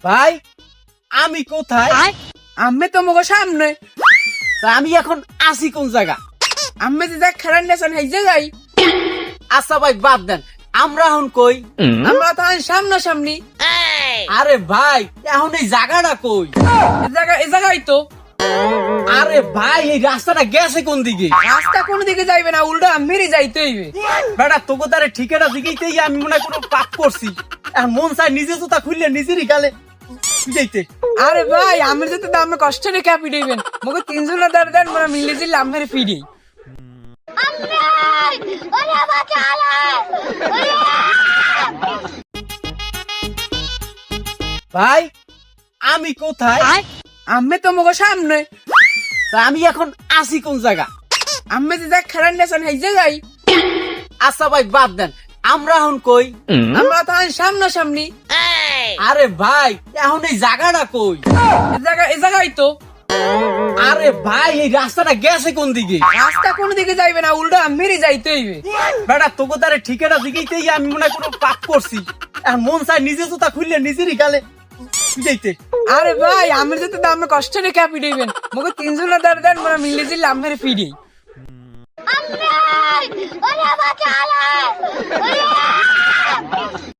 ভাই আমি কোথায়? আমি তো মগো সামনে। তা আমি এখন আছি কোন জায়গা? আমি যে দেখ খেলার নেছেন এই জায়গায়। আচ্ছা ভাই বাদ দেন, আমরা এখন কই? আমরা তো সামনাসামনি। আরে ভাই এখন এই জায়গাটা কই? এই জায়গায় তো। আরে ভাই এই রাস্তাটা গেছে কোন দিকে? রাস্তা কোন দিকে যাইবে না, উল্টা মেরে যাইতে হইবে। বেটা তোকে তারে ঠিকানা দিকেই আমি মনে হয় কোনো পাপ করছি। আর মন চাই নিজে জুতা খুললে নিজেরই গালে যাইতে। আরে ভাই আমি যেতে দামে কষ্ট রে ক্যাপি দিবেন মগো তিনজনের দাঁড় দাঁড় মানে মিলে দিলে আমার ফিরি। ভাই আমি কোথায়? আমি তো মগো সামনে। তা আমি এখন আছি কোন জায়গা? আমি যে দেখ খেলার নেছেন এই জায়গায়। আচ্ছা ভাই বাদ দেন, আমরা এখন কই? আমরা তো সামনাসামনি। আরে ভাই এখন এই জায়গাটা কই? এই জায়গায় তো। আরে ভাই এই রাস্তাটা গেছে কোন দিকে? রাস্তা কোন দিকে যাইবে না, উল্টা মেরে যাইতে হইবে। বেটা তোকে তারে ঠিকানা দিকেই আমি মনে হয় কোনো পাপ করছি। আর মন চাই নিজে জুতা খুললে নিজেরই গালে যাইতে। আরে ভাই আমি যেতে দামে কষ্ট রে ক্যাপি দিবেন মগো তিনজনের দাঁড় দাঁড় মানে মিলে দিলে আমার ফিরি।